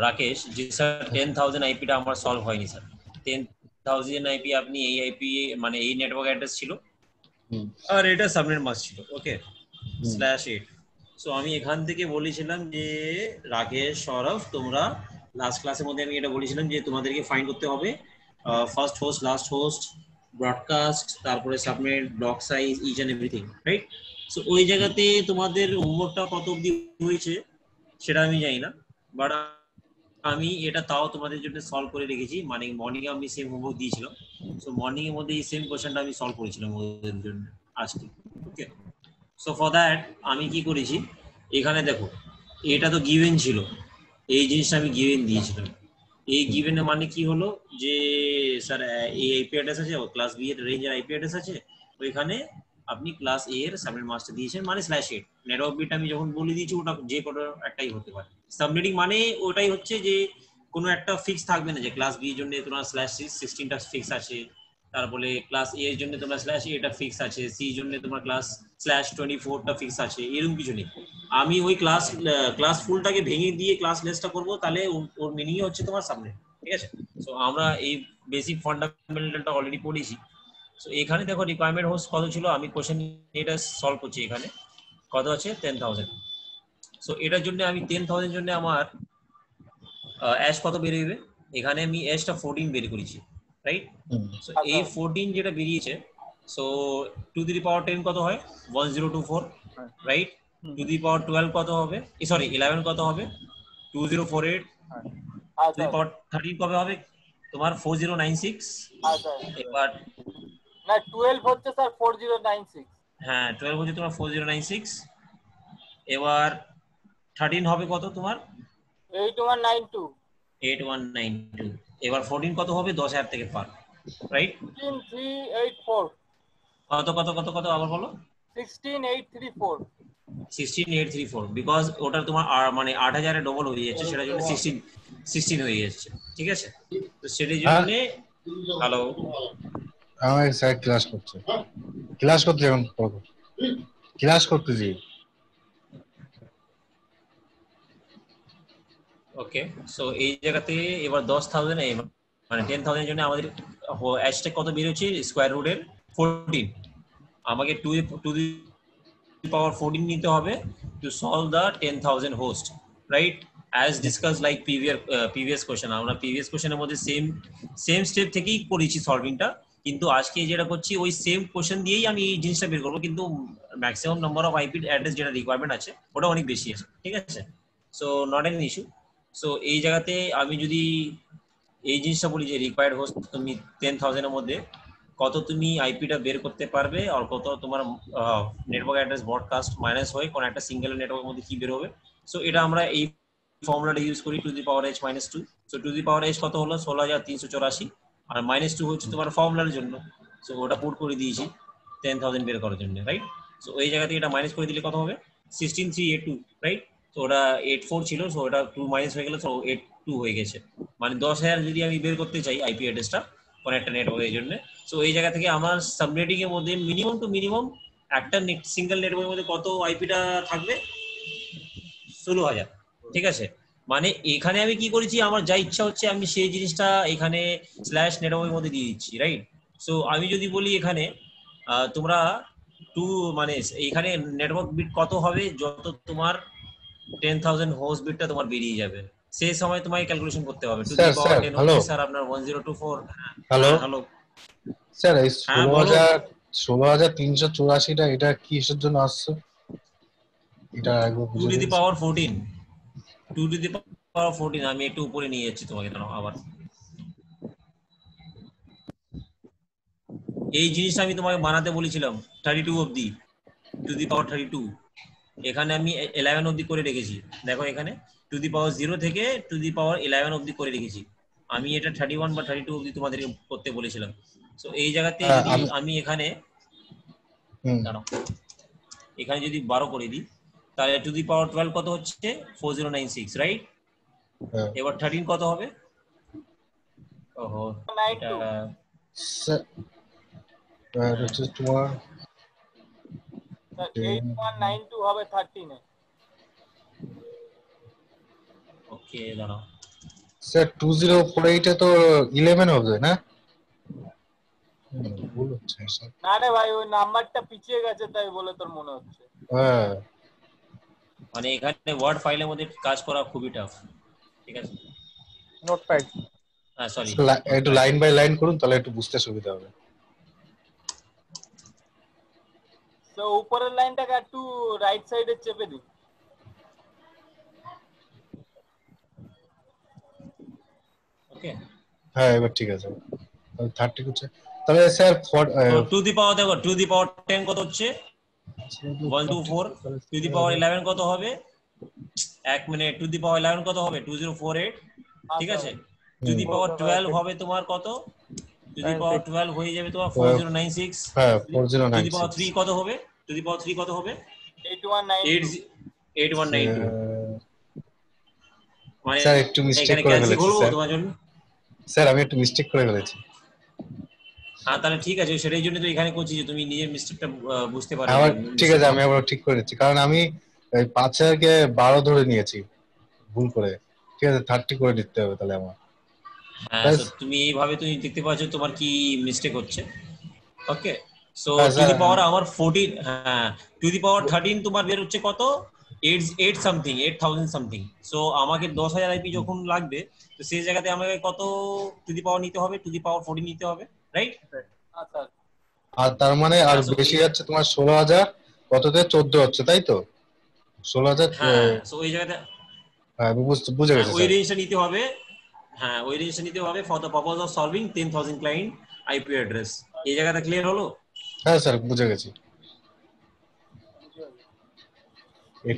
রাকেশ জি sir 10,000 আইপিটা আমার solve হয়নি sir 10,000 IP আপনি এই আইপি মানে এই নেটওয়ার্ক অ্যাড্রেস ছিল আর এটা সাবনেট মাস্ক ছিল ওকে /8 সো আমি এখান থেকে বলেছিলাম যে রাকেশ সৌরভ তোমরা লাস্ট ক্লাসের মধ্যে আমি এটা বলেছিলাম যে তোমাদেরকে ফাইন্ড করতে হবে first host last host broadcast তারপরে subnet block size each and everything right so ওই জায়গাতে তোমাদের হোমওয়ার্কটা কত অবধি হয়েছে সেটা আমি জানি না বাট আমি এটা তাও তোমাদের জন্য সলভ করে রেখেছি মানে মর্নিং এ আমি সেম হোমওয়ার্ক দিয়েছিলাম সো মর্নিং এর মধ্যে এই সেম কোশ্চেনটা আমি সলভ করেছিলাম ওদের জন্য আজকে ওকে সো ফর দ্যাট আমি কি করেছি এখানে দেখো এটা তো গিভেন ছিল এই জিনিসটা আমি গিভেন দিয়েছিলাম এই গিভেনের মানে কি হলো যে স্যার এই আইপি অ্যাড্রেস আছে ক্লাস বি এর রেঞ্জের আইপি অ্যাড্রেস আছে ওইখানে আপনি ক্লাস এ এর সাবনেট মাস্টার দিয়েছেন মানে /8 নেটওয়ার্ক বিট আমি যখন বলে দিয়েছি ওটা যে কোনো একটাই হতে পারে সাবনেটিং মানে ওটাই হচ্ছে যে কোনো একটা ফিক্স থাকবে না যে ক্লাস বি এর জন্য তোমার /16টা ফিক্স আছে তারপরে ক্লাস এ এর জন্য তোমার /8টা ফিক্স আছে সি এর জন্য তোমার /24টা ফিক্স আছে এরকম কিছু নেই আমি ওই ক্লাস ফুলটাকে ভেঙে দিয়ে ক্লাস লেসটা করব তাহলে ওর মিনিং হচ্ছে তোমার সাবনেট ঠিক আছে সো আমরা এই বেসিক ফান্ডামেন্টালটা অলরেডি পড়েছি সো এখানে দেখো রিকোয়ারমেন্ট হোস্ট কত ছিল আমি কোশ্চেন এটা সলভ করছি এখানে কত আছে 10,000 সো এটার জন্য আমি 10,000 জন্য আমার অ্যাশ কত বেরিয়ে এখানে আমি অ্যাশটা 14 বের করেছি রাইট সো এই 14 যেটা বেরিয়েছে সো 2 to the power 10 কত হয় 1024 রাইট 2 to the power 12 কত হবে সরি 11 কত হবে 2048 2 to the power 13 কবে হবে তোমার 4096 এবার না 12 হচ্ছে স্যার 4096 হ্যাঁ 12 হচ্ছে তোমার 4096 এবার 13 হবে কত তোমার 8192 8192 এবার 14 কত হবে 10,000 থেকে পার রাইট 16384 কত কত কত কত আবার বলো 16834 16834 বিকজ ওটা তোমার মানে 8,000 এর ডবল হয়ে যাচ্ছে সেটার জন্য 16 হয়ে যাচ্ছে ঠিক আছে তো সেটার জন্য হ্যালো আমার স্যার ক্লাস করছে এখন ক্লাস করতেছি ওকে সো এই জায়গাতে এবার 10,000 মানে 10,000 এর জন্য আমাদের হ্যাশট্যাগ কত বের হচ্ছে স্কয়ার রুটের 14 আমাকে 2 to the power 14 নিতে হবে to solve the 10,000 host right as discussed like previous question আমরা previous question এর মধ্যে same step থেকেই করেছি সলভিংটা কিন্তু আজকে যেটা করছি ওই সেম কোশ্চেন দিয়েই আমি এই জিনিসটা বের করব কিন্তু maximum number of IP address যেটা রিকোয়ারমেন্ট আছে ওটা অনেক বেশি আছে ঠিক আছে so not an issue so এই জায়গাতে আমি যদি এই জিনিসটা বলি যে রিকোয়ার্ড হোস্ট তুমি 10,000 এর মধ্যে কত তুমি আইপিটা বের করতে পারবে আর কত তোমার নেটওয়ার্ক অ্যাড্রেস ব্রডকাস্ট মাইনাস হয়ে কোন একটা সিঙ্গেল নেটওয়ার্কের মধ্যে কি বের হবে সো এটা আমরা এই ফর্মুলাটা ইউজ করি 2 to the power h - 2 so 2 to the power h কত হলো 16,384 আর -2 হচ্ছে তোমার ফর্মুলার জন্য সো ওটা পুট করে দিয়েছি 10,000 বের করার জন্য রাইট সো এই জায়গা থেকে এটা মাইনাস করে দিলে কত হবে 16,382 রাইট তো ওটা 84 ছিল সো ওটা 2 মাইনাস হয়ে গেল সো 82 হয়ে গেছে মানে 10,000 যদি আমি বের করতে চাই আইপি অ্যাড্রেসটা কোন একটা নেটওয়ার্কের জন্য সো এই জায়গা থেকে আমার সাবনেটিং এর মধ্যে মিনিমাম টু মিনিমাম একটা সিঙ্গেল নেটওয়ার্কের মধ্যে কত আইপিটা থাকবে 16,000 ঠিক আছে মানে এখানে আমি কি করেছি আমার যা ইচ্ছা হচ্ছে আমি সেই জিনিসটা এখানে স্ল্যাশ নেটওয়ার্কের মধ্যে দিয়ে দিচ্ছি রাইট সো আমি যদি বলি এখানে তোমরা মানে এখানে নেটওয়ার্ক বিট কত হবে যত তোমার 10,000 হোস্ট বিটটা তোমার বেরিয়ে যাবে সেই সময় তোমাকে ক্যালকুলেশন করতে হবে টু দি পাওয়ার 10 হচ্ছে স্যার আপনার 1024 হ্যালো হ্যালো স্যার এই 16,384টা এটা কিসের জন্য আসছে এটা একবার বুঝিয়ে 2 to the power 14 2 to the power 14 আমি একটু উপরে নিয়ে যাচ্ছি তোমাকে দাঁড়াও আবার এই জিনিসটা আমি তোমাকে বানাতে বলেছিলাম 32 অবধি 2 to the power 32 এখানে আমি 11 অবধি করে রেখেছি দেখো এখানে 2 to the power 0 থেকে 2 to the power 11 অবধি করে রেখেছি আমি এটা 31 বা 32 অবধি তোমাদের করতে বলেছিলাম সো এই জায়গাতে যদি আমি এখানে দাঁড়াও এখানে যদি 12 করে দিই তাহলে 2 to the power 12 কত হচ্ছে 4096 রাইট এবার 13 কত হবে ওহো এটা হচ্ছে তোমার 8192 হবে 13 এ ওকে দাঁড়াও স্যার 2048 এ তো 11 হবে না? ভুল হচ্ছে স্যার। না রে ভাই ওই নাম্বারটা পিছিয়ে গেছে তাই বলে তোর মনে হচ্ছে। হ্যাঁ মানে এখানে ওয়ার্ড ফাইলের মধ্যে কাজ করা খুবই টাফ, ঠিক আছে? নোটপ্যাড। হ্যাঁ সরি, একটু লাইন বাই লাইন করুন তাহলে একটু বুঝতে সুবিধা হবে। তো উপরের লাইনটাকে একটু রাইট সাইডে চেপে দিই। ওকে। হ্যাঁ এবার ঠিক আছে। 30 হচ্ছে তাহলে স্যার তো টু দি পাওয়ার দেখো, টু দি পাওয়ার 10 কত হচ্ছে? 124। টু দি পাওয়ার 11 কত হবে? এক মিনিট, টু দি পাওয়ার 11 কত হবে? 2048, ঠিক আছে? টু দি পাওয়ার 12 হবে তোমার কত? টু দি পাওয়ার 12 হয়ে যাবে তোমার 4096। হ্যাঁ টু দি পাওয়ার 3 4096 কত হবে? টু দি পাওয়ার 3 কত হবে? 8192। 8192। মানে স্যার একটু মিস্টেক এখানে করে ক্যালসি ফেলেছি বলবো স্যার। তোমার জন্য? স্যার আমি একটু মিস্টেক করে ফেলেছি। হ্যাঁ তাহলে ঠিক আছে, সেটাই জন্য তো এখানে করছি যে তুমি নিজের মিস্টেকটা বুঝতে পারবে। আবার ঠিক আছে আমি আবার ঠিক করে নিচ্ছি কারণ আমি 5000কে 12 ধরে নিয়েছি ভুল করে। ঠিক আছে 30 করে নিতে হবে তাহলে আমার। হ্যাঁ তো তুমি এইভাবে তুমি দেখতে পাচ্ছ তোমার কি মিস্টেক হচ্ছে। ওকে, সো হ্যাঁ টু স্যার দি পাওয়ার আমার 14, হ্যাঁ টু দি পাওয়ার 13 তোমার বের হচ্ছে কত? 8 সামথিং, 8000 সামথিং। সো আমাকে 10,000 আইপি যখন লাগবে তো সেই জায়গাতে আমাকে কত টু দি পাওয়ার নিতে হবে? টু দি পাওয়ার 14 নিতে হবে, রাইট? আচ্ছা। আর তার মানে আর সো বেশি যাচ্ছে তোমার 16000 কততে 14 হচ্ছে তাই তো? 16000 হ্যাঁ সো ওই জায়গাতে হ্যাঁ বুঝে হ্যাঁ গেছি ওই স্যার। রেঞ্জটা নিতে হবে। হ্যাঁ ওই রেঞ্জটা নিতে হবে for the purpose of solving 10,000 client IP address. এই জায়গাটা ক্লিয়ার হলো? হ্যাঁ স্যার বুঝে গেছি।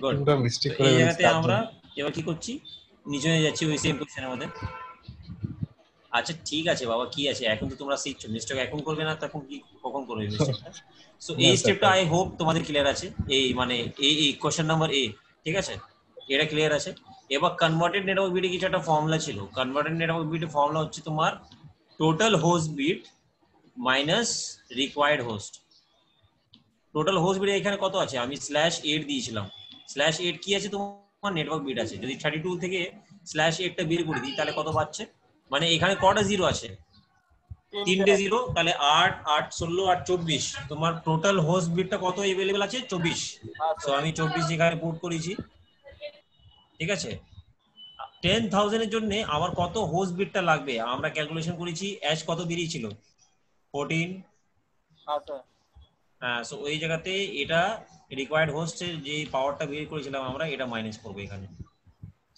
গুড। একটুটা তো মিস্টেক করে এই ফেলেছি জায়গাতে তার আমরা জন্য। এবার কি করছি, নিচে নিয়ে যাচ্ছি ওই সেম কোশ্চেনের মধ্যে। আচ্ছা ঠিক আছে বাবা, কি আছে, এখন তো তোমরা শিখছো, মিস্টেক এখন করবে না তখন কি কখন করবে মিস্টেকটা? সো না এই স্যার স্টেপটা আই হোপ তোমাদের ক্লিয়ার আছে। এই মানে এই কোশ্চেন নাম্বার এ, ঠিক আছে, এটা ক্লিয়ার আছে। এবার কনভার্টেড নেটওয়ার্ক বিটে কিছু একটা ফর্মুলা ছিল। কনভার্টেড নেটওয়ার্ক বিটে ফর্মুলা হচ্ছে তোমার total host bit minus required host. Total host bit এখানে কত আছে? আমি /8 দিয়েছিলাম। /8 কি আছে তোমার? নেটওয়ার্ক বিট আছে। যদি 32 থেকে /8টা বের করে দিই তাহলে কত পাচ্ছে? মানে এখানে কটা জিরো আছে? 3টে জিরো, তাহলে 8 8 16 আর 24। তোমার টোটাল হোস্ট বিটটা কত अवेलेबल আছে? 24। সো আমি 24 এখানে পুট করেছি, ঠিক আছে? 10,000 এর জন্য আমার কত হোস্ট বিটটা লাগবে আমরা ক্যালকুলেশন করেছি। অ্যাশ কত বেরিয়েছিল? 14। আচ্ছা। হ্যাঁ সো ওই জায়গাতে এটা রিকোয়ার্ড হোস্টের যে পাওয়ারটা বের করেছিলাম আমরা, এটা মাইনাস করবো এখানে।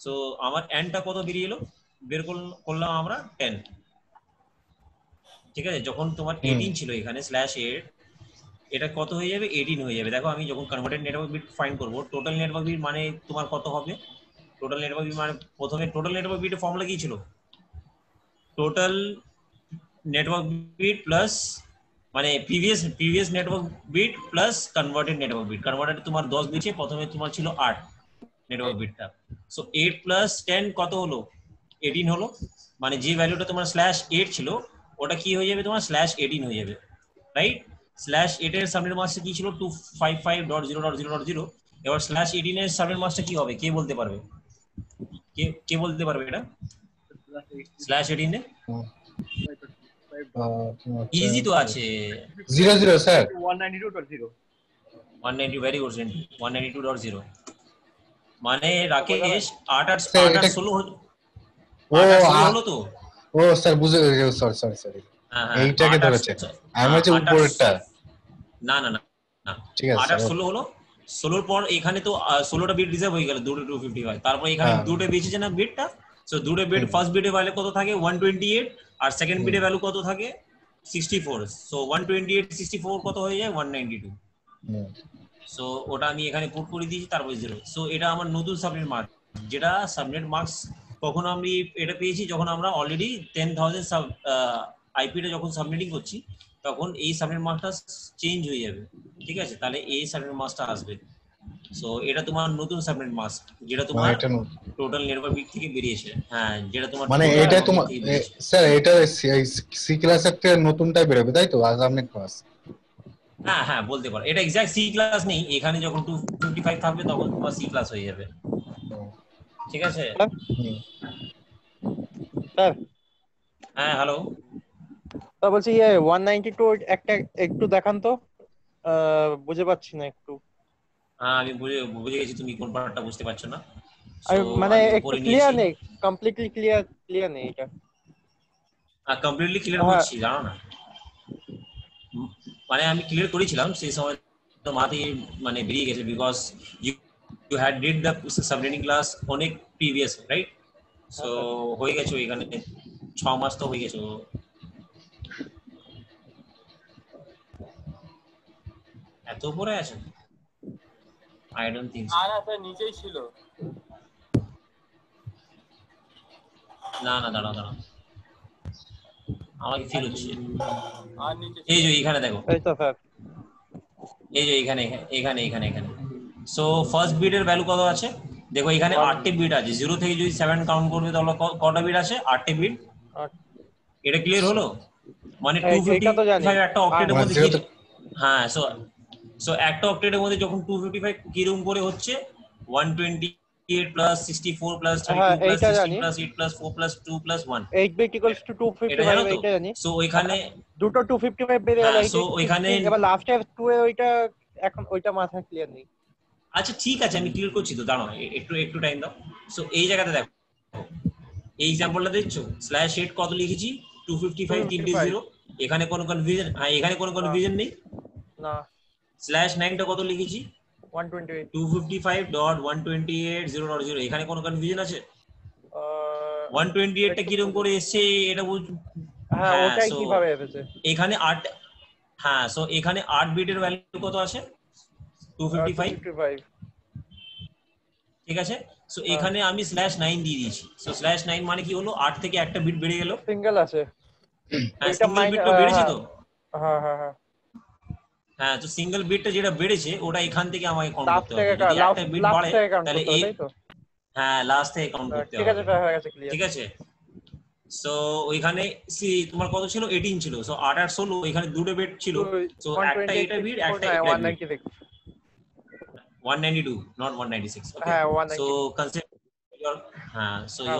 সো আমার এনটা কত বেরিয়ে এলো? বের করলাম আমরা 10, ঠিক আছে? যখন তোমার 18 ছিল এখানে /8, এটা কত হয়ে যাবে? 18 হয়ে যাবে। দেখো আমি যখন কনভার্টেড নেটওয়ার্ক বিট ফাইন্ড করবো, টোটাল নেটওয়ার্ক বিট মানে তোমার কত হবে? টোটাল নেটওয়ার্ক বিট মানে প্রথমে টোটাল নেটওয়ার্ক বিটের ফর্মুলা কি ছিল? টোটাল নেটওয়ার্ক বিট প্লাস মানে previous network bit plus converted network bit. Converted তোমার 10 দিচ্ছে, প্রথমে তোমার ছিল 8 নেটওয়ার্ক বিটটা। সো 8 + 10 কত হলো? 18 হলো। মানে যে ভ্যালুটা তোমার /8 ছিল ওটা কি হয়ে যাবে? তোমার /18 হয়ে যাবে, রাইট? /8 এর সাবনেট মাস্ক কি ছিল? 255.0.0.0। এবার /18 এর সাবনেট মাস্কটা কি হবে? কে বলতে পারবে? কে বলতে পারবে এটা? /18 এ ইজি তো আছে। 00 স্যার 192.0। 190, very good, 192.0। মানে রাকেশ 8 8 স্যার 8 এটা 16 ও 8 8 16 হলো তো? ও স্যার বুঝে গেছি সরি সরি সরি হ্যাঁ হ্যাঁ এইটাকে 8 8, ধরেছে। আমি হ্যাঁ হচ্ছে 8 8, উপরেরটা। না না না না, ঠিক আছে 8 স্যার 8 ওকে। 16 হলো। 16 পর এখানে তো 16টা বিট রিজার্ভ হয়ে গেল, দুটো 255। তারপর এখানে হ্যাঁ দুটো বেঁচেছে না বিটটা? সো দুটো বিট, ফার্স্ট বিটের ভ্যালু কত থাকে? 128, আর সেকেন্ড বিটের ভ্যালু কত থাকে? 64। সো 128 64 কত হয়ে যায়? 192। সো ওটা আমি এখানে পুট করে দিয়েছি, তারপর 0। সো এটা আমার নতুন সাবনেট মার্ক, যেটা সাবনেট মার্কস কখন আমি এটা পেয়েছি? যখন আমরা অলরেডি 10,000 আইপিটা যখন সাবমিটিং করছি তখন এই সাবনেট মার্কটা চেঞ্জ হয়ে যাবে, ঠিক আছে? তাহলে এই সাবনেট মার্কটা আসবে। সো এটা তোমার নতুন সাবনেট মাস্ক, যেটা মানে তোমার এটা টোটাল নেটওয়ার্ক বিট থেকে বেরিয়েছে। হ্যাঁ যেটা তোমার মানে টোটাল এটা নেটওয়ার্ক বিট তোমার থেকে বেরিয়েছে। স্যার এটা সি ক্লাসের থেকে নতুনটা বেরোবে তাই তো সাবনেট ক্লাস? হ্যাঁ হ্যাঁ বলতে পারো, এটা এক্সাক্ট সি ক্লাস নেই। এখানে যখন 255 থাকবে তখন তোমার সি ক্লাস হয়ে যাবে। ঠিক আছে? স্যার হ্যাঁ হ্যালো, তা বলছি 192 একটা একটু দেখান তো, বুঝে পাচ্ছি না একটু। হ্যাঁ আমি বুঝে বুঝে গেছি তুমি কোন পার্টটা বুঝতে পারছো না। সো আমি মানে আমি একটু উপরে ক্লিয়ার নিয়েছি, নেই, কমপ্লিটলি ক্লিয়ার নেই এটা। কমপ্লিটলি ক্লিয়ার হ্যাঁ করছি জানো না। মানে আমি ক্লিয়ার করেছিলাম সেই সময়, তো মাথায় মানে বেরিয়ে গেছে, because you you had did the subnetting class অনেক প্রিভিয়াস, রাইট? So sir. হয়ে গেছে ওইখানে 6 মাস তো হয়ে গেছে। এত উপরে আছে? I don't think so. না না স্যার নিচেই ছিল। না না, দাঁড়াও দাঁড়াও, আমাকে ফিল হচ্ছে। আর নিচে এই ছিল। যে এখানে দেখো, এই তো স্যার। এই যে এখানে এখানে এখানে এখানে। সো ফার্স্ট বিটের ভ্যালু কত আছে দেখো, এখানে 8টি বিট আছে। 0 থেকে যদি 7 কাউন্ট করবে তাহলে কটা বিট আছে? 8টি বিট। এটা ক্লিয়ার হলো? মানে এইটা তো জানি। 255 একটা অক্টেটের মধ্যে কি, যেহেতু হ্যাঁ। সো সো একটা অক্টেটের মধ্যে যখন 255 কিরকম করে হচ্ছে, 128 প্লাস 64 প্লাস হ্যাঁ 32 প্লাস এইটা 16 জানি, plus 8 plus 4 plus 2 plus 1। 8 bit equals to এটা জানো 255, তো? এইটা জানি। সো ওইখানে, দুটো 255 বেড়ে গেল, হ্যাঁ এইটা সো ওইখানে, 16, এবার লাস্টে 2 এ ওইটা এখন ওইটা মাথায় ক্লিয়ার নেই। আচ্ছা ঠিক আছে আমি ক্লিয়ার করছি তো, দাঁড়াও একটু একটু টাইম দাও। সো এই জায়গাতে দেখো, এই এক্সাম্পলটা দেখছো, /8 কত লিখেছি? 255 তিনটে 255। জিরো। এখানে কোনো কনফিউশন? হ্যাঁ এখানে কোনো কনফিউশন নেই। না। /9টা কত লিখেছি? 128। 255.128.0.0। এখানে কোনো কনফিউশন আছে? 128টা একটু কিরকম করে এসছে এটা হ্যাঁ হ্যাঁ ওটাই সো কিভাবে এসেছে। এখানে 8, হ্যাঁ সো এখানে 8 বিটের ভ্যালু কত আছে? 255, 255। ঠিক আছে? সো হ্যাঁ এখানে আমি /9 দিয়ে দিয়েছি। সো /9 মানে কি হলো? 8 থেকে একটা বিট বেড়ে গেল। সিঙ্গেল আছে, হ্যাঁ ওইটা সিঙ্গেল বিটটা বেড়েছে তো। হ্যাঁ হ্যাঁ হ্যাঁ। হ্যাঁ তো সিঙ্গেল বিটটা যেটা বেড়েছে ওটা এখান থেকে আমাকে কাউন্ট লাস্ট করতে থেকে হবে। যদি একটা বিট লাস্ট বাড়ে থেকে কাউন্ট তাহলে করতে হবে, এই, তাই তো? হ্যাঁ লাস্ট থেকে কাউন্ট করতে ঠিক আছে হবে। স্যার, হয়ে গেছে ক্লিয়ার। ঠিক আছে? সো ওইখানে তোমার কত ছিল? 18 ছিল। সো 8 আর 16, এখানে দুটো বিট ছিল। সো একটা 128, এটা বিট, 64 একটা না এটা বিট। 196। 192 not 196, okay? হ্যাঁ So 196। concept your, so হ্যাঁ your sir.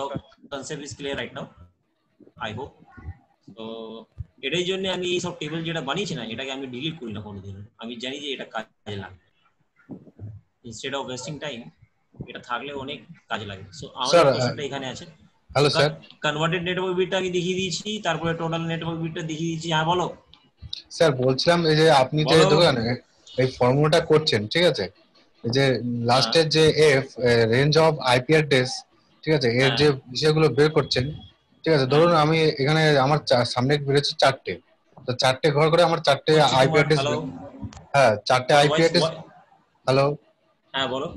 concept is clear right now, I hope. তো এটাই জন্য আমি এই সব টেবিল যেটা বানিয়েছি না, এটাকে আমি ডিলিট করি না কোনোদিন। আমি জানি যে এটা কাজে লাগবে, ইনস্টেড অফ ওয়েস্টিং টাইম এটা থাকলে অনেক কাজে লাগে। সো আমাদের স্যার কোশ্চেনটা এখানে আছে। Hello sir. কনভার্টেড নেটওয়ার্ক বিটটা আমি দেখিয়ে দিয়েছি, তারপরে টোটাল নেটওয়ার্ক বিটটা দেখিয়ে দিয়েছি। হ্যাঁ বলো স্যার বলছিলাম এই যে আপনি যে বলো। দেখুন এই ফর্মুলাটা করছেন, ঠিক আছে? এই যে হ্যাঁ লাস্টের যে F range of IP address, ঠিক আছে, এর হ্যাঁ যে বিষয়গুলো বের করছেন, ঠিক আছে? হ্যাঁ। ধরুন আমি এখানে আমার সামনে বেরোচ্ছে 4টে, তো 4টে ঘর করে আমার 4টে হচ্ছে আইপি তোমার, অ্যাড্রেস, হ্যালো, হ্যাঁ 4টে তোমার আইপি অ্যাড্রেস। হ্যালো, হ্যাঁ বলো।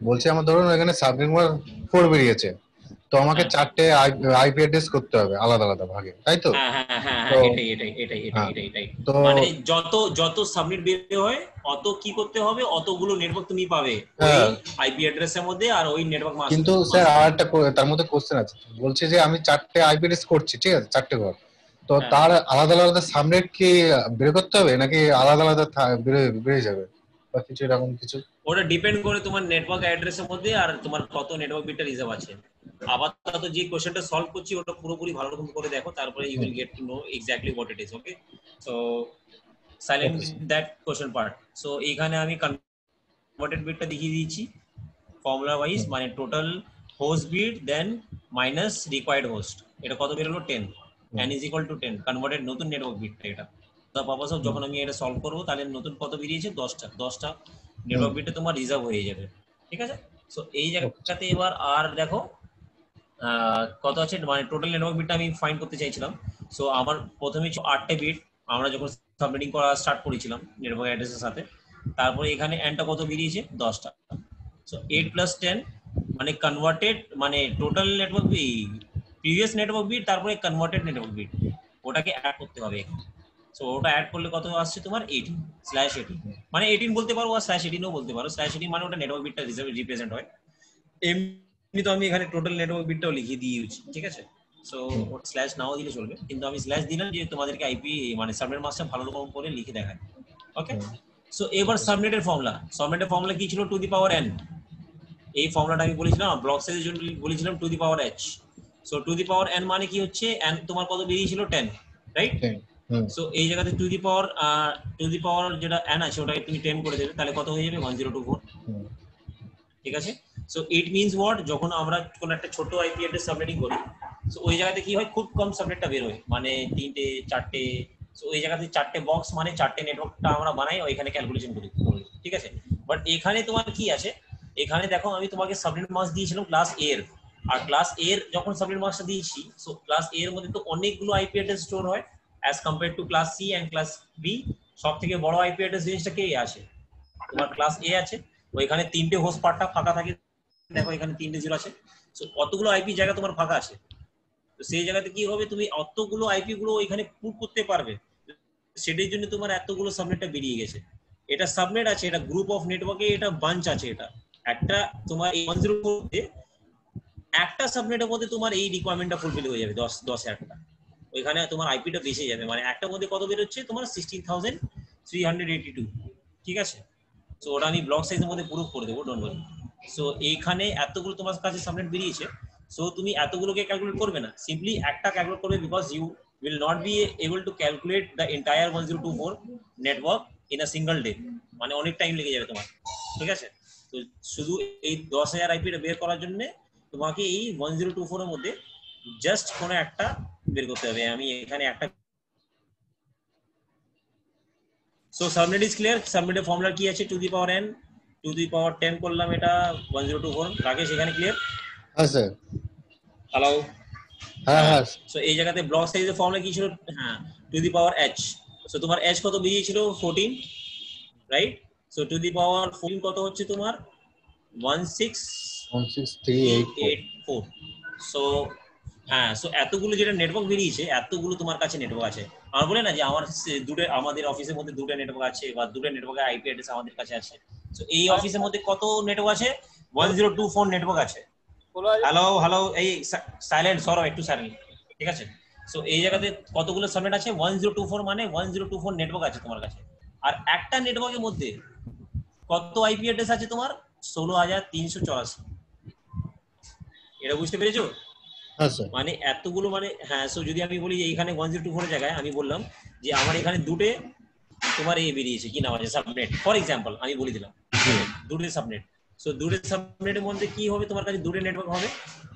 বলছি আমার ধরুন এখানে সাবনেট নাম্বার 4 বেরিয়েছে, তো আমাকে হ্যাঁ 4টে আইপি অ্যাড্রেস করতে হবে আলাদা আলাদা ভাগে, তাই তো? হ্যাঁ হ্যাঁ হ্যাঁ তো হ্যাঁ, এটাই এটাই এটাই এটাই হ্যাঁ, এটাই এটাই। তো মানে যত যত সাবমিট বের হয় অত কি করতে হবে, অতগুলো নেটওয়ার্ক তুমি পাবে ওই হ্যাঁ, আইপি অ্যাড্রেসের মধ্যে আর ওই নেটওয়ার্ক মাস্ক। কিন্তু স্যার আর একটা তার মধ্যে কোশ্চেন আছে, বলছে যে আমি 4টে আইপি অ্যাড্রেস করছি, ঠিক আছে, 4টে ঘর, তো হ্যাঁ তার আলাদা আলাদা সাবনেট কি বের করতে হবে নাকি আলাদা আলাদা বেড়ে যাবে বা কিছু এরকম কিছু? ওটা ডিপেন্ড করে তোমার নেটওয়ার্ক অ্যাড্রেসের মধ্যে আর তোমার কত নেটওয়ার্ক বিটটা রিজার্ভ আছে। আপাতত যে কোশ্চেনটা সলভ করছি ওটা পুরোপুরি ভালো রকম করে দেখো, তারপরে you will get to know exactly what it is. Okay, so silent that question part. So এইখানে আমি কনভার্টেড বিটটা দেখিয়ে দিয়েছি ফর্মুলা ওয়াইজ, মানে total host bit then minus required host. এটা কত বেরোলো? 10, n is equal to 10 কনভার্টেড নতুন নেটওয়ার্ক বিটটা। এটা দ্য পারপাস অফ যখন আমি এটা সলভ করবো তাহলে নতুন কত বেরিয়েছে? 10টা নেটওয়ার্ক বিটটা তোমার রিজার্ভ হয়ে যাবে। ঠিক আছে? সো এই জায়গাটাতে এবার আর দেখো কত আছে, মানে টোটাল নেটওয়ার্ক বিটটা আমি ফাইন্ড করতে চাইছিলাম। সো আমার প্রথমে ছিল 8টে বিট, আমরা যখন সাবমিটিং করা স্টার্ট করেছিলাম নেটওয়ার্ক অ্যাড্রেসের সাথে। তারপরে এখানে এনটা কত বেরিয়েছে? 10টা। সো 8 + 10 মানে কনভার্টেড, মানে total network previous network bit তারপরে কনভার্টেড নেটওয়ার্ক বিট, ওটাকে অ্যাড করতে হবে এখানে। সো ওটা অ্যাড করলে কত আসছে তোমার? 18/18, মানে 18 বলতে পারো আর /18ও বলতে পারো। /18 মানে ওটা নেটওয়ার্ক বিটটা রিপ্রেজেন্ট হয়। এমনি তো আমি এখানে টোটাল নেটওয়ার্ক বিটটাও লিখিয়ে দিয়েছি, ঠিক আছে? সো স্ল্যাশ নাও দিলে চলবে, কিন্তু আমি স্ল্যাশ দিলাম যে তোমাদেরকে আইপি মানে সাবনেট মাস্কটা ভালো রকম করে লিখে দেখায়। ওকে, সো এবার সাবনেটের ফর্মুলা কি ছিল? টু দি পাওয়ার n, এই ফর্মুলাটা আমি বলেছিলাম ব্লক সাইজের জন্য বলেছিলাম two the power h। So two the power n মানে কি হচ্ছে n তোমার কত বেরিয়েছিল 10, রাইট? সো এই জায়গাতে টু দি পাওয়ার যেটা n আছে ওটাকে তুমি 10 করে দেবে, তাহলে কত হয়ে যাবে 1024। ঠিক আছে। সো ইট মিন্স হোয়াট, যখন আমরা কোন একটা ছোট আইপি অ্যাড্রেস সাবনেটিং করি, সো ওই জায়গাতে কি হয় খুব কম সাবনেটটা বের হয়, মানে 3টে 4টে। সো ওই জায়গাতে 4টে বক্স মানে 4টে নেটওয়ার্কটা আমরা বানাই, ওইখানে ক্যালকুলেশন করি। ঠিক আছে। বাট এখানে তোমার কি আছে, এখানে দেখো আমি তোমাকে সাবনেট মাস্ক দিয়েছিলাম ক্লাস এ এর, আর ক্লাস এ এর যখন সাবনেট মাস্কটা দিয়েছি, সো ক্লাস এ এর মধ্যে তো অনেকগুলো আইপি অ্যাড্রেস স্টোর হয় as compare to class C and class B. সব থেকে বড় আইপি অ্যাড্রেস জিনিসটা কে আছে, তোমার ক্লাস এ আছে। ওইখানে 3টে হোস্ট পার্টটা ফাঁকা থাকে, দেখো এখানে 3টে জিরো আছে। সো অতগুলো আইপি জায়গা তোমার ফাঁকা আছে, তো সেই জায়গাতে কি হবে, তুমি অতগুলো আইপি গুলো ওইখানে পুট করতে পারবে, সেটার জন্য তোমার এতগুলো সাবনেটটা বেরিয়ে গেছে। এটা সাবনেট আছে, এটা গ্রুপ অফ নেটওয়ার্কে, এটা বাঞ্চ আছে। এটা একটা তোমার এই 104 তে একটা সাবনেটের মধ্যে তোমার এই রিকোয়ারমেন্টটা ফুলফিল হয়ে যাবে 10,000টা। ওইখানে তোমার আইপিটা বেশি যাবে, মানে একটার মধ্যে কত বের হচ্ছে তোমার 16,382। ঠিক আছে। সো ওটা আমি ব্লক সাইজের মধ্যে প্রুফ করে দেবো, ডোন্ট ওয়ারি। সো এইখানে এতগুলো তোমার কাছে সাবনেট বেরিয়েছে, সো তুমি এতগুলোকে ক্যালকুলেট করবে না, সিম্পলি একটা ক্যালকুলেট করবে, because you will not be able to calculate the entire 1024 network in a single day, মানে অনেক টাইম লেগে যাবে তোমার। ঠিক আছে। তো শুধু এই 10,000 আইপিটা বের করার জন্য তোমাকে এই 1024 এর মধ্যে জাস্ট কোনো একটা বের করতে হবে। আমি এখানে একটা, সো সাবনেট ইজ ক্লিয়ার। সাবনেটের ফর্মুলা কি আছে, to the power n to the power 10 করলাম, এটা 1024। রাকেশ এখানে ক্লিয়ার? হ্যাঁ স্যার। হ্যালো। হ্যাঁ। সো এই জায়গাতে ব্লক সাইজের ফর্মুলা কি ছিল, হ্যাঁ two the power h। So তোমার h কত বেরিয়েছিল 14, রাইট? সো টু দি পাওয়ার 14 কত হচ্ছে তোমার 16384। সো হ্যাঁ, সো এতগুলো যেটা নেটওয়ার্ক বেরিয়েছে, এতগুলো তোমার কাছে নেটওয়ার্ক আছে। আমার বলে না যে আমাদের অফিসের মধ্যে দুটো নেটওয়ার্ক আছে, বা দুটো নেটওয়ার্কের আইপি অ্যাড্রেস আমাদের কাছে আছে। সো এই অফিসের মধ্যে কত নেটওয়ার্ক আছে, 1024 নেটওয়ার্ক আছে। হ্যালো এই সাইলেন্ট সরো, একটু সাইলেন্ট। ঠিক আছে। সো এই জায়গাতে কতগুলো সাবনেট আছে, 1024 মানে 1024 নেটওয়ার্ক আছে তোমার কাছে। আর একটা নেটওয়ার্কের মধ্যে কত আইপি অ্যাড্রেস আছে তোমার, 16,384। এটা বুঝতে পেরেছো? হ্যাঁ স্যার। মানে এতগুলো, মানে হ্যাঁ। সো যদি আমি বলি যে এখানে 1024 এর জায়গায় আমি বললাম যে আমার এখানে দুটো তোমার এই বেরিয়েছে, কি নাম আছে, সাবনেট ফর এক্সাম্পল আমি বলে দিলাম, দুটো সাবনেট। সো দুটো সাবনেটের মধ্যে কি হবে, তোমার কাছে দুটো নেটওয়ার্ক হবে।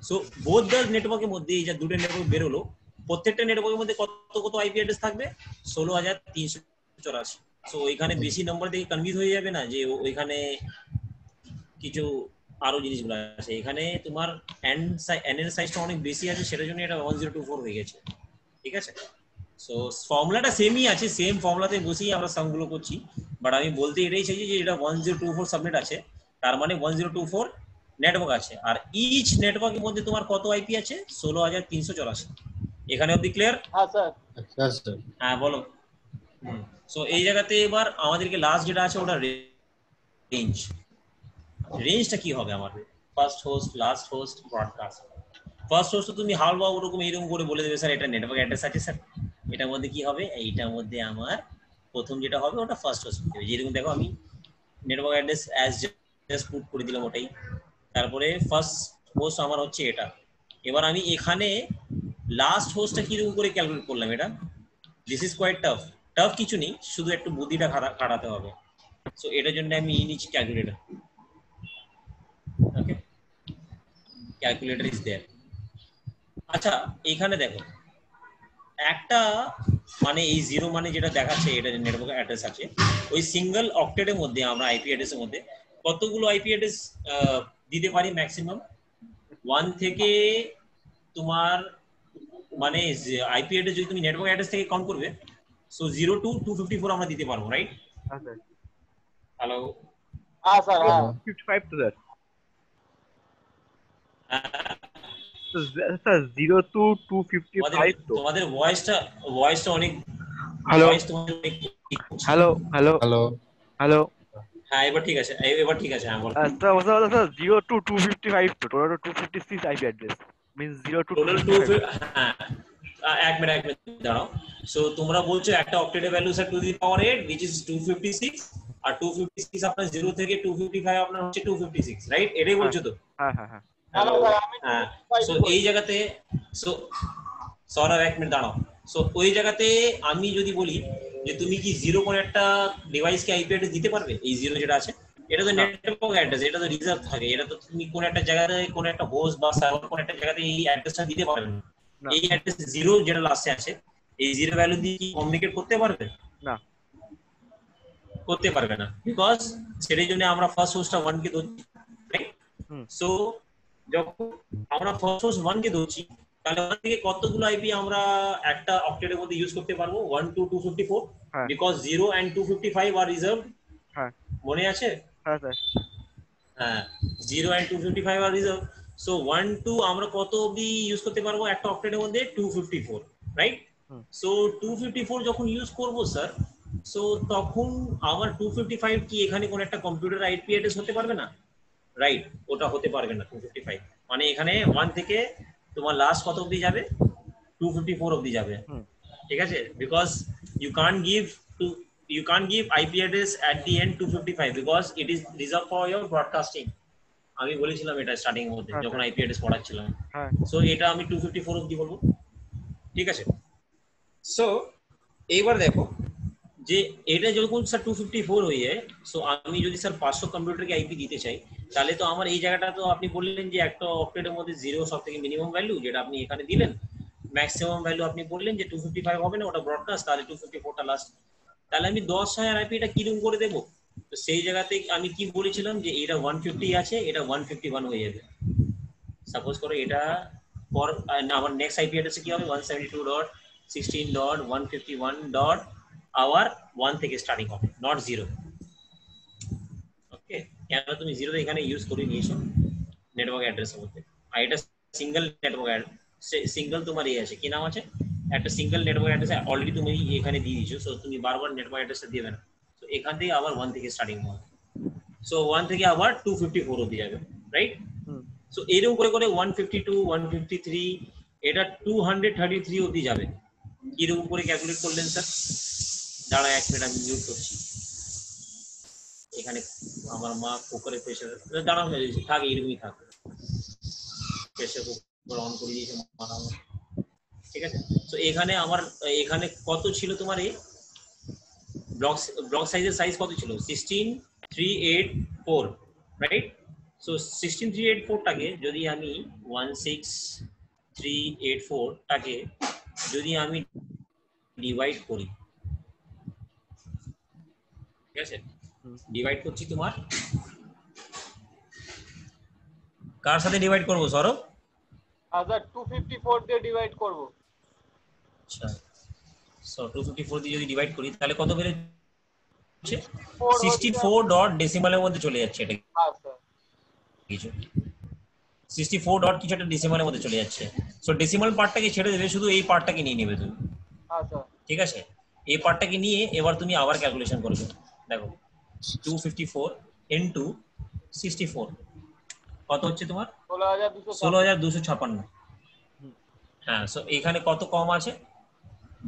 সো বোথ দ্য নেটওয়ার্কের মধ্যে এই যে দুটো নেটওয়ার্ক বেরোলো, প্রত্যেকটা নেটওয়ার্কের মধ্যে কত কত আইপি অ্যাড্রেস থাকবে, 16,384। সো ওইখানে বেশি নম্বর দেখে কনফিউজ হয়ে যাবে না যে ওইখানে কিছু আরো জিনিসগুলো আছে। এখানে তোমার n এর সাইজটা অনেক বেশি আছে, সেটার জন্য এটা 1024 হয়ে গেছে। ঠিক আছে। সো ফর্মুলাটা সেমই আছে, সেম ফর্মুলাতে বসেই আমরা সামগুলো করছি, বাট আমি বলতে এটাই চাইছি যে এটা 1024 সাবনেট আছে, তার মানে 1024 নেটওয়ার্ক আছে। আর ইচ নেটওয়ার্কের মধ্যে তোমার কত আইপি আছে, 16,384। এখানে অবধি ক্লিয়ার? হ্যাঁ স্যার। হ্যাঁ বলো। সো এই জায়গাতে এবার আমাদেরকে লাস্ট যেটা আছে ওটা রেঞ্জ। রেঞ্জটা কি হবে আমাদের, first host, last host, broadcast. First host তুমি হাল বা ওরকম এইরকম করে বলে দেবে, স্যার এটা নেটওয়ার্ক অ্যাড্রেস আছে স্যার, এটার মধ্যে কি হবে, এইটার মধ্যে আমার প্রথম যেটা হবে ওটা ফার্স্ট হোস্ট হবে। যেরকম দেখো আমি network address as just put করে দিলাম ওটাই। তারপরে ফার্স্ট হোস্ট আমার হচ্ছে এটা। এবার আমি এখানে লাস্ট হোস্টটা কিরকম করে ক্যালকুলেট করলাম, এটা দিস ইজ কোয়াইট টাফ কিছু নেই, শুধু একটু বুদ্ধিটা খাটাতে হবে। সো এটার জন্য আমি নিচ্ছি calculator. Okay, calculator is there. আচ্ছা এখানে দেখো একটা, মানে এই জিরো মানে যেটা দেখাচ্ছে এটা নেটওয়ার্ক অ্যাড্রেস আছে, ওই সিঙ্গেল অক্টেটের মধ্যে আমরা আইপি অ্যাড্রেসের মধ্যে কতগুলো আইপি অ্যাড্রেস দিতে পারি, ম্যাক্সিমাম 1 থেকে তোমার, মানে আইপি অ্যাড্রেস যদি তুমি নেটওয়ার্ক অ্যাড্রেস থেকে কাউন্ট করবে, সো 0 to 254 আমরা দিতে পারবো, রাইট? হ্যাঁ স্যার। হ্যালো। হ্যাঁ স্যার। হ্যাঁ 55 তো স্যার। স্যার 0 to 255 তো। তোমাদের ভয়েসটা অনেক, হ্যালো হ্যালো। হ্যালো। হ্যাঁ এবার ঠিক আছে, এবার ঠিক আছে। হ্যাঁ বলো। স্যার 0 to 255 তো, total 256 IP address means 0 to total 255। হ্যাঁ এক মিনিট দাঁড়াও। সো তোমরা বলছো একটা অক্টেটের value sir to the power 8 which is 256, আর 256 আপনার 0 থেকে 255 আপনার হচ্ছে 256, রাইট? এটাই বলছো তো? হ্যাঁ হ্যাঁ হ্যাঁ হ্যাঁ। সো এই জায়গাতে সো সৌরভ এক মিনিট দাঁড়াও। সো ওই জায়গাতে আমি যদি বলি যে তুমি কি 0 কোন একটা ডিভাইসকে আইপি অ্যাড্রেস দিতে পারবে, এই 0 যেটা আছে এটা তো নেটওয়ার্ক অ্যাড্রেস, এটা তো রিজার্ভ থাকে, এটা তো তুমি কোন একটা জায়গাতে কোন একটা হোস্ট বা সার্ভার কোন একটা জায়গাতে এই অ্যাড্রেসটা দিতে পারবে না। এই অ্যাড্রেস 0 যেটা লাস্টে আছে এই 0 ভ্যালু দিয়ে কি কমিউনিকেট করতে পারবে? না, করতে পারবে না, বিকজ সেটার জন্য আমরা ফার্স্ট হোস্টটা 1 কে ধরছি, রাইট? সো যখন আমরা ফার্স্ট হোস্ট 1 কে ধরছি তাহলে ওখান থেকে কতগুলো আইপি আমরা একটা অক্টেটের মধ্যে ইউজ করতে পারবো? 1 to 254, বিকজ 0 and 255 আর রিজার্ভড। হ্যাঁ মনে আছে? হ্যাঁ স্যার। হ্যাঁ, 0 and 255 আর রিজার্ভ। সো 1 2 আমরা কত অবধি ইউজ করতে পারবো একটা অক্টেটের মধ্যে? 254, রাইট? সো 254 যখন ইউজ করব স্যার, সো তখন আমার 255 কি এখানে কোন একটা কম্পিউটার আইপি অ্যাড্রেস হতে পারবে না, রাইট? ওটা হতে পারবে না 255, মানে এখানে 1 থেকে তোমার লাস্ট কত অবধি যাবে? 254 অবধি যাবে, ঠিক আছে? Because you can't give IP address at the end 255 because it is reserved for your broadcasting. আমি বলেছিলাম এটা স্টার্টিং এর মধ্যে যখন IP address পড়াচ্ছিলাম। সো এটা আমি 254 অবধি বলবো, ঠিক আছে? সো এইবার দেখো যে এটা যখন স্যার 254 হয়ে যায়, সো আমি যদি স্যার 500 কম্পিউটারকে আইপি দিতে চাই তাহলে তো আমার এই জায়গাটা তো আপনি বললেন যে একটা অক্টেটের মধ্যে 0 সব থেকে মিনিমাম ভ্যালু যেটা আপনি এখানে দিলেন, ম্যাক্সিমাম ভ্যালু আপনি বললেন যে 255 হবে না, ওটা ব্রডকাস্ট, তাহলে 254টা লাস্ট। তাহলে আমি 10,000 আইপি এটা কিরকম করে দেব? তো সেই জায়গাতে আমি কি বলেছিলাম যে এটা 150 আছে, এটা 151 হয়ে যাবে। সাপোজ করো এটা পর আমার নেক্সট আইপি অ্যাড্রেসে কি হবে? 172.16.151. আওয়ার 1 থেকে স্টার্টিং হবে, নট 0। ওকে, কেন তুমি 0 এখানে ইউজ করে নিয়েছো নেটওয়ার্ক অ্যাড্রেসের মধ্যে, আর এটা সিঙ্গেল নেটওয়ার্ক অ্যাড্রেস, সিঙ্গেল তোমার এই আছে, কি নাম আছে? একটা সিঙ্গেল নেটওয়ার্ক অ্যাড্রেস অলরেডি তুমি এখানে দিয়ে দিয়েছো, সো তুমি বারবার নেটওয়ার্ক অ্যাড্রেসটা দিবে না। সো এখান থেকে আবার 1 থেকে স্টার্টিং হবে, সো 1 থেকে আবার 254 অবধি যাবে, রাইট? সো এরকম করে করে 152, 153, এটা 233 অবধি যাবে। কিরকম করে ক্যালকুলেট করলেন স্যার? দাঁড়া এক মিনিট, আমি মিউট করছি। এখানে আমার মা কুকারের প্রেসার দাঁড়াও থাক, এরকমই থাক, প্রেসার কুকার অন করে দিয়েছে মা, ঠিক আছে? তো এখানে আমার এখানে কত ছিল তোমার? এই ব্লক সাইজের সাইজ কত ছিল? 16384, রাইট? সো 16384 টাকে যদি আমি 16384 টাকে যদি আমি ডিভাইড করি, ঠিক আছে? ডিভাইড করছি তোমার কার সাথে ডিভাইড করব সৌরভ? আচ্ছা 254 দিয়ে ডিভাইড করব। আচ্ছা, সো 254 দিয়ে যদি ডিভাইড করি তাহলে কত বের হচ্ছে? 64 ডট ডেসিমালের মধ্যে চলে যাচ্ছে এটা। হ্যাঁ স্যার, কিছু 64 ডট কিছু একটা ডেসিমালের মধ্যে চলে যাচ্ছে। সো ডেসিমাল পার্টটাকে ছেড়ে দেবে, শুধু এই পার্টটাকে নিয়ে নেবে তুমি, আচ্ছা ঠিক আছে? এই পার্টটাকে নিয়ে এবার তুমি আবার ক্যালকুলেশন করবে। দেখো 254 ইনটু 64 কত হচ্ছে তোমার? 16,256। হ্যাঁ, সো এখানে কত কম আছে?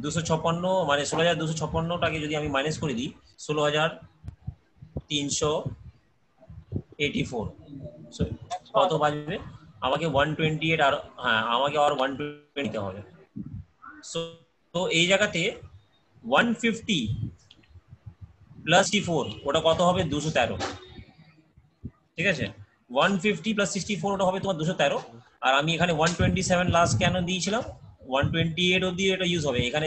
256, মানে 16,256টাকে যদি আমি মাইনাস করে দিই 16,384, সো কত বাজবে? আমাকে 128 আর হ্যাঁ আমাকে আর 120 নিতে হবে। সো তো এই জায়গাতে 150 প্লাস 64 ওটা কত হবে? 213, ঠিক আছে? 150 প্লাস 64 ওটা হবে তোমার 213। আর আমি এখানে 127 লাস্ট কেন দিয়েছিলাম? 128 অবধি এটা ইউজ হবে। এখানে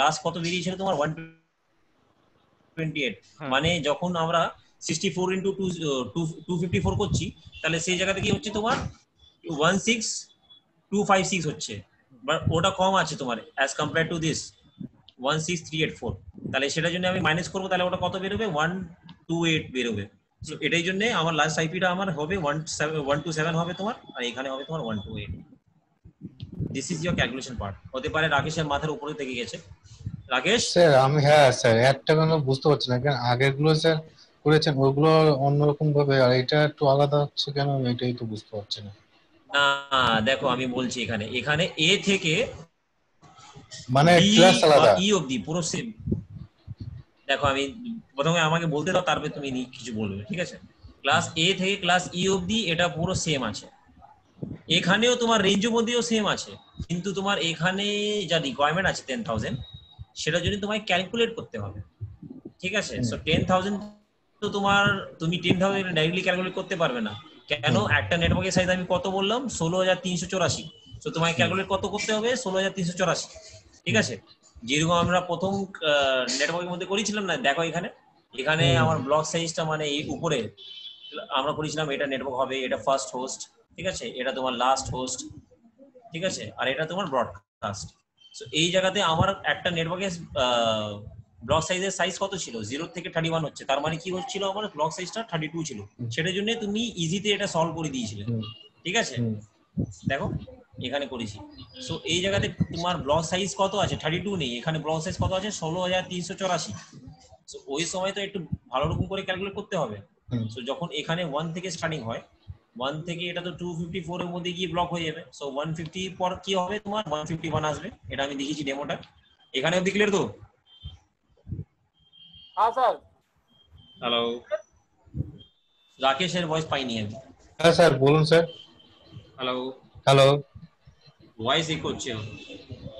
লাস্ট কত বেরিয়েছিল তোমার? 128, মানে যখন আমরা 64 ইন্টু 254 করছি তাহলে সেই জায়গাতে কি হচ্ছে তোমার 16256 হচ্ছে, বাট ওটা কম আছে তোমার অ্যাজ কম্পেয়ার টু দিস 16384। তাহলে সেটার জন্য আমি মাইনাস করবো, তাহলে ওটা কত বেরোবে? 128 বেরোবে। সো এটাই জন্য আমার লাস্ট আইপিটা আমার হবে 127 হবে তোমার, আর এখানে হবে তোমার 128। This is your calculation part. হতে পারে রাকেশের মাথার উপরে থেকে গেছে। রাকেশ স্যার আমি স্যার একটা কেন বুঝতে পারছি না, কারণ আগেরগুলো স্যার করেছেন ওগুলো অন্যরকম ভাবে, আর এটা একটু আলাদা হচ্ছে কেন এটাই তো বুঝতে পারছি না। দেখো আমি বলছি, এখানে এ থেকে মানে ক্লাস আলাদা, ই অবধি পুরো সেম। দেখো আমি প্রথমে আমাকে বলতে দাও, তারপরে তুমি কিছু বলবে, ঠিক আছে? ক্লাস এ থেকে ক্লাস ই অবধি এটা পুরো সেম আছে, এখানেও তোমার রেঞ্জের মধ্যেও সেম আছে, কিন্তু তোমার এখানে যা রিকোয়ারমেন্ট আছে 10,000, সেটা যদি তোমায় ক্যালকুলেট করতে হবে, ঠিক আছে? সো 10,000 তো তুমি 10,000 ডাইরেক্টলি ক্যালকুলেট করতে পারবে না। কেন? একটা নেটওয়ার্কের সাইজ আমি কত বললাম, 16,384। তো তোমায় ক্যালকুলেট কত করতে হবে? 16,384, ঠিক আছে? যেরকম আমরা প্রথম নেটওয়ার্কের মধ্যে করেছিলাম না, দেখো এখানে এখানে আমার ব্লক সাইজটা মানে এই উপরে আমরা করেছিলাম, এটা নেটওয়ার্ক হবে, এটা ফার্স্ট হোস্ট, ঠিক আছে, এটা তোমার লাস্ট হোস্ট, ঠিক আছে, আর এটা তোমার ব্রডকাস্ট। সো এই জায়গাতে আমার একটা নেটওয়ার্কের ব্লক সাইজের সাইজ কত ছিল? 0 থেকে 31 হচ্ছে, তার মানে কি হচ্ছিল, আমার ব্লক সাইজটা 32 ছিল, সেটার জন্য তুমি ইজিতে এটা সলভ করে দিয়েছিলে, ঠিক আছে? দেখো এখানে করেছি। সো এই জায়গাতে তোমার ব্লক সাইজ কত আছে? 32 নেই, এখানে ব্লক সাইজ কত আছে? 16,384। সো ওই সময় তো একটু ভালো রকম করে ক্যালকুলেট করতে হবে। সো যখন এখানে 1 থেকে স্টার্টিং হয়, 1 থেকে এটা তো 254 এর মধ্যে গিয়ে ব্লক হয়ে যাবে। সো 150 পর কি হবে তোমার? 151 আসবে, এটা আমি দেখিয়েছি ডেমোটা। এখানে অবধি ক্লিয়ার তো? হ্যাঁ স্যার। হ্যালো, রাকেশের ভয়েস পাইনি আমি। হ্যাঁ স্যার বলুন স্যার। হ্যালো, হ্যালো, ভয়েস ইকো হচ্ছে।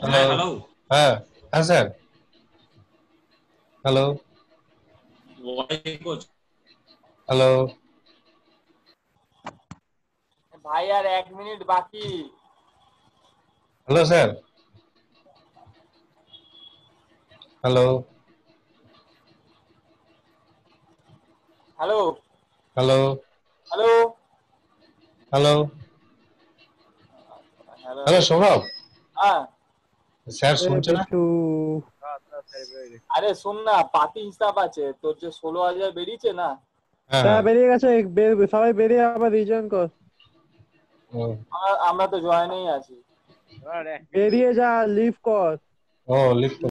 হ্যালো, হ্যাঁ হ্যালো, হ্যাঁ হ্যাঁ স্যার, হ্যালো, ভয়েস ইকো হচ্ছে। হ্যালো, ভাই আর 1 মিনিট বাকি। Hello sir, hello, hello hello, hello hello, hello. Hello Saurav, হ্যাঁ স্যার শুনছে না? আরে শোন না, পাতি হিসাব আছে তোর, যে 16,000 বেরিয়েছে না, হ্যাঁ, বেরিয়ে গেছে, সবাই বেরিয়ে আবার রিজয়েন কর। ও, আমরা তো জয়েনেই আছি। বেরিয়ে যা, লিভ কর। ও লিফট